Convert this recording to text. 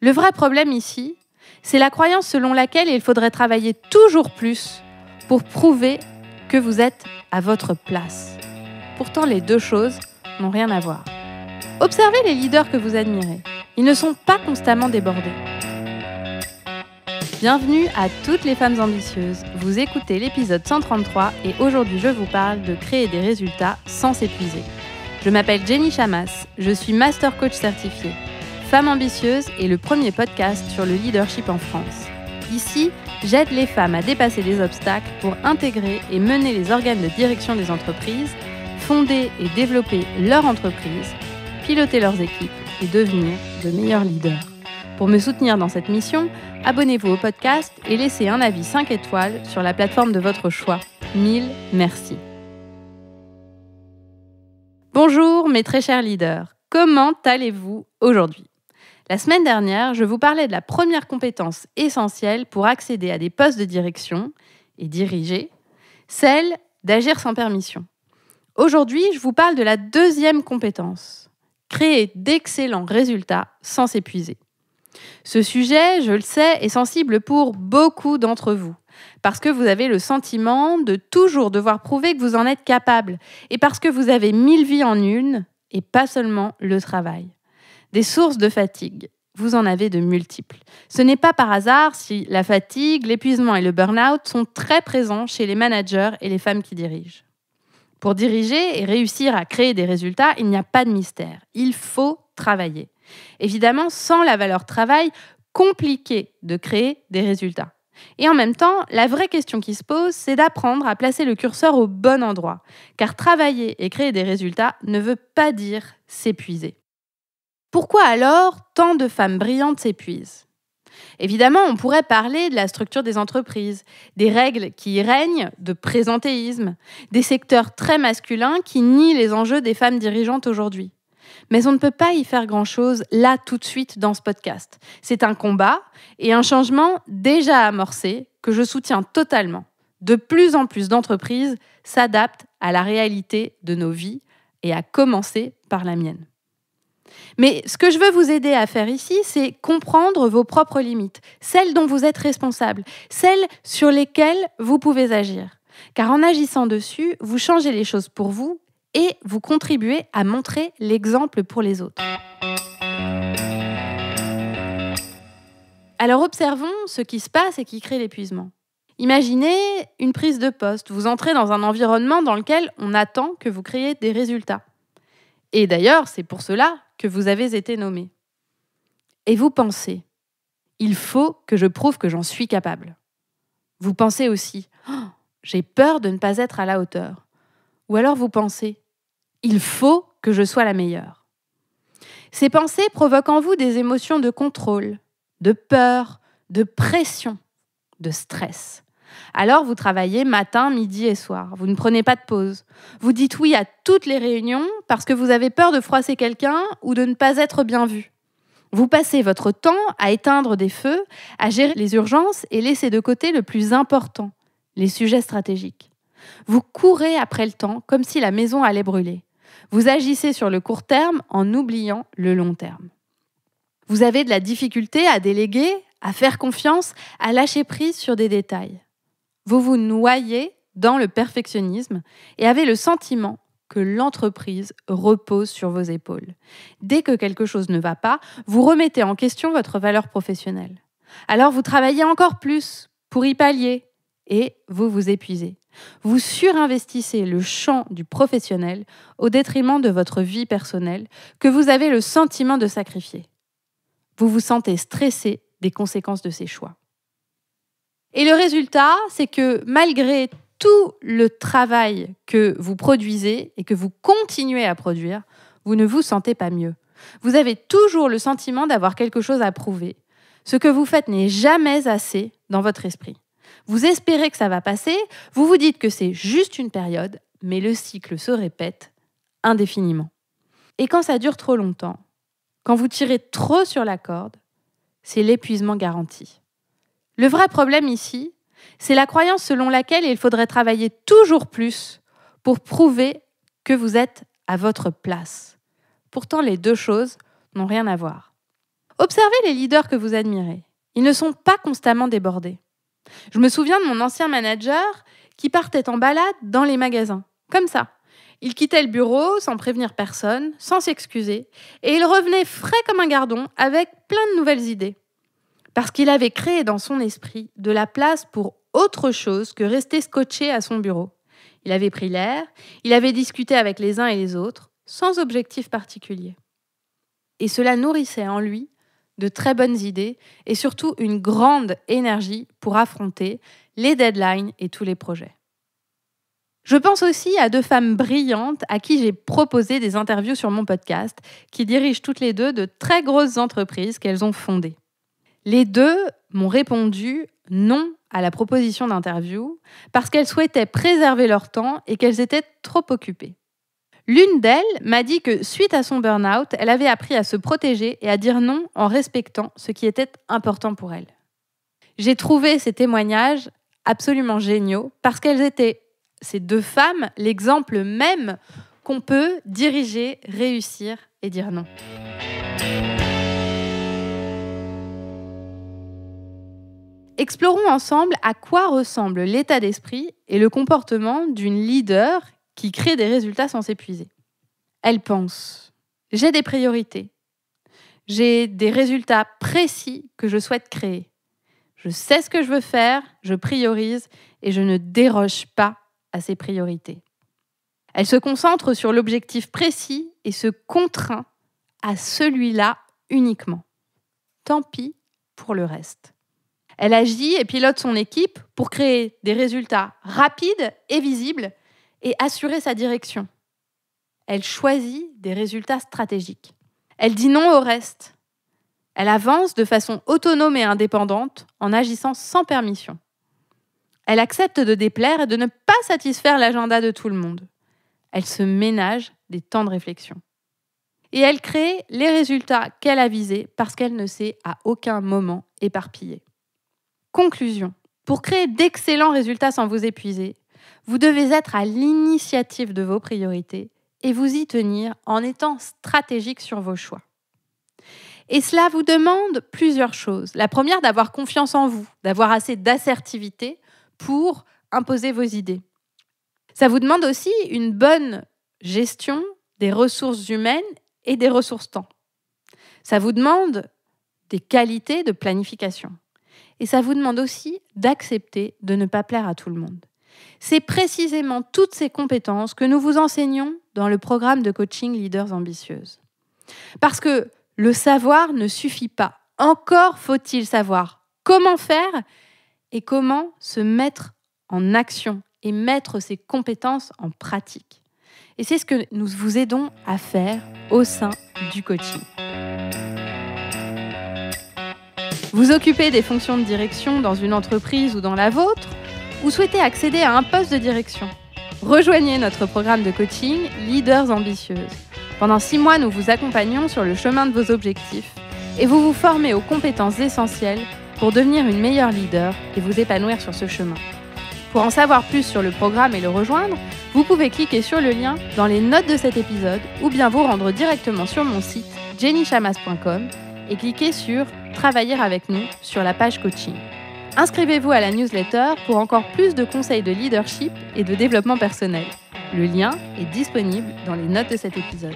Le vrai problème ici, c'est la croyance selon laquelle il faudrait travailler toujours plus pour prouver que vous êtes à votre place. Pourtant, les deux choses n'ont rien à voir. Observez les leaders que vous admirez. Ils ne sont pas constamment débordés. Bienvenue à toutes les femmes ambitieuses. Vous écoutez l'épisode 133 et aujourd'hui je vous parle de créer des résultats sans s'épuiser. Je m'appelle Jenny Chamas, je suis Master Coach certifiée. Femme ambitieuse est le premier podcast sur le leadership en France. Ici, j'aide les femmes à dépasser les obstacles pour intégrer et mener les organes de direction des entreprises, fonder et développer leur entreprise, piloter leurs équipes et devenir de meilleurs leaders. Pour me soutenir dans cette mission, abonnez-vous au podcast et laissez un avis 5 étoiles sur la plateforme de votre choix. 1000 merci. Bonjour mes très chers leaders, comment allez-vous aujourd'hui ? La semaine dernière, je vous parlais de la première compétence essentielle pour accéder à des postes de direction et diriger, celle d'agir sans permission. Aujourd'hui, je vous parle de la deuxième compétence, créer d'excellents résultats sans s'épuiser. Ce sujet, je le sais, est sensible pour beaucoup d'entre vous, parce que vous avez le sentiment de toujours devoir prouver que vous en êtes capable, et parce que vous avez 1000 vies en une, et pas seulement le travail. Des sources de fatigue, vous en avez de multiples. Ce n'est pas par hasard si la fatigue, l'épuisement et le burn-out sont très présents chez les managers et les femmes qui dirigent. Pour diriger et réussir à créer des résultats, il n'y a pas de mystère. Il faut travailler. Évidemment, sans la valeur travail, compliqué de créer des résultats. Et en même temps, la vraie question qui se pose, c'est d'apprendre à placer le curseur au bon endroit. Car travailler et créer des résultats ne veut pas dire s'épuiser. Pourquoi alors tant de femmes brillantes s'épuisent ? Évidemment, on pourrait parler de la structure des entreprises, des règles qui y règnent de présentéisme, des secteurs très masculins qui nient les enjeux des femmes dirigeantes aujourd'hui. Mais on ne peut pas y faire grand-chose là tout de suite dans ce podcast. C'est un combat et un changement déjà amorcé que je soutiens totalement. De plus en plus d'entreprises s'adaptent à la réalité de nos vies et à commencer par la mienne. Mais ce que je veux vous aider à faire ici, c'est comprendre vos propres limites, celles dont vous êtes responsable, celles sur lesquelles vous pouvez agir. Car en agissant dessus, vous changez les choses pour vous et vous contribuez à montrer l'exemple pour les autres. Alors observons ce qui se passe et qui crée l'épuisement. Imaginez une prise de poste. Vous entrez dans un environnement dans lequel on attend que vous créiez des résultats. Et d'ailleurs, c'est pour cela que vous avez été nommé. Et vous pensez, il faut que je prouve que j'en suis capable. Vous pensez aussi, j'ai peur de ne pas être à la hauteur. Ou alors vous pensez, il faut que je sois la meilleure. Ces pensées provoquent en vous des émotions de contrôle, de peur, de pression, de stress. Alors vous travaillez matin, midi et soir. Vous ne prenez pas de pause. Vous dites oui à toutes les réunions parce que vous avez peur de froisser quelqu'un ou de ne pas être bien vu. Vous passez votre temps à éteindre des feux, à gérer les urgences et laisser de côté le plus important, les sujets stratégiques. Vous courez après le temps comme si la maison allait brûler. Vous agissez sur le court terme en oubliant le long terme. Vous avez de la difficulté à déléguer, à faire confiance, à lâcher prise sur des détails. Vous vous noyez dans le perfectionnisme et avez le sentiment que l'entreprise repose sur vos épaules. Dès que quelque chose ne va pas, vous remettez en question votre valeur professionnelle. Alors vous travaillez encore plus pour y pallier et vous vous épuisez. Vous surinvestissez le champ du professionnel au détriment de votre vie personnelle que vous avez le sentiment de sacrifier. Vous vous sentez stressé des conséquences de ces choix. Et le résultat, c'est que malgré tout le travail que vous produisez et que vous continuez à produire, vous ne vous sentez pas mieux. Vous avez toujours le sentiment d'avoir quelque chose à prouver. Ce que vous faites n'est jamais assez dans votre esprit. Vous espérez que ça va passer, vous vous dites que c'est juste une période, mais le cycle se répète indéfiniment. Et quand ça dure trop longtemps, quand vous tirez trop sur la corde, c'est l'épuisement garanti. Le vrai problème ici, c'est la croyance selon laquelle il faudrait travailler toujours plus pour prouver que vous êtes à votre place. Pourtant, les deux choses n'ont rien à voir. Observez les leaders que vous admirez. Ils ne sont pas constamment débordés. Je me souviens de mon ancien manager qui partait en balade dans les magasins, comme ça. Il quittait le bureau sans prévenir personne, sans s'excuser, et il revenait frais comme un gardon avec plein de nouvelles idées. Parce qu'il avait créé dans son esprit de la place pour autre chose que rester scotché à son bureau. Il avait pris l'air, il avait discuté avec les uns et les autres, sans objectif particulier. Et cela nourrissait en lui de très bonnes idées et surtout une grande énergie pour affronter les deadlines et tous les projets. Je pense aussi à 2 femmes brillantes à qui j'ai proposé des interviews sur mon podcast, qui dirigent toutes les 2 de très grosses entreprises qu'elles ont fondées. Les 2 m'ont répondu non à la proposition d'interview parce qu'elles souhaitaient préserver leur temps et qu'elles étaient trop occupées. L'une d'elles m'a dit que suite à son burn-out, elle avait appris à se protéger et à dire non en respectant ce qui était important pour elle. J'ai trouvé ces témoignages absolument géniaux parce qu'elles étaient, ces 2 femmes, l'exemple même qu'on peut diriger, réussir et dire non. Explorons ensemble à quoi ressemble l'état d'esprit et le comportement d'une leader qui crée des résultats sans s'épuiser. Elle pense « J'ai des priorités. J'ai des résultats précis que je souhaite créer. Je sais ce que je veux faire, je priorise et je ne déroge pas à ces priorités. » Elle se concentre sur l'objectif précis et se contraint à celui-là uniquement. Tant pis pour le reste. Elle agit et pilote son équipe pour créer des résultats rapides et visibles et assurer sa direction. Elle choisit des résultats stratégiques. Elle dit non au reste. Elle avance de façon autonome et indépendante en agissant sans permission. Elle accepte de déplaire et de ne pas satisfaire l'agenda de tout le monde. Elle se ménage des temps de réflexion. Et elle crée les résultats qu'elle a visés parce qu'elle ne s'est à aucun moment éparpillée. Conclusion. Pour créer d'excellents résultats sans vous épuiser, vous devez être à l'initiative de vos priorités et vous y tenir en étant stratégique sur vos choix. Et cela vous demande plusieurs choses. La première, d'avoir confiance en vous, d'avoir assez d'assertivité pour imposer vos idées. Ça vous demande aussi une bonne gestion des ressources humaines et des ressources temps. Ça vous demande des qualités de planification. Et ça vous demande aussi d'accepter de ne pas plaire à tout le monde. C'est précisément toutes ces compétences que nous vous enseignons dans le programme de coaching Leaders Ambitieuses. Parce que le savoir ne suffit pas. Encore faut-il savoir comment faire et comment se mettre en action et mettre ces compétences en pratique. Et c'est ce que nous vous aidons à faire au sein du coaching. Vous occupez des fonctions de direction dans une entreprise ou dans la vôtre, ou souhaitez accéder à un poste de direction. Rejoignez notre programme de coaching Leaders Ambitieuses. Pendant 6 mois, nous vous accompagnons sur le chemin de vos objectifs et vous vous formez aux compétences essentielles pour devenir une meilleure leader et vous épanouir sur ce chemin. Pour en savoir plus sur le programme et le rejoindre, vous pouvez cliquer sur le lien dans les notes de cet épisode ou bien vous rendre directement sur mon site jennychamas.com et cliquer sur « Travailler avec nous » sur la page coaching. Inscrivez-vous à la newsletter pour encore plus de conseils de leadership et de développement personnel. Le lien est disponible dans les notes de cet épisode.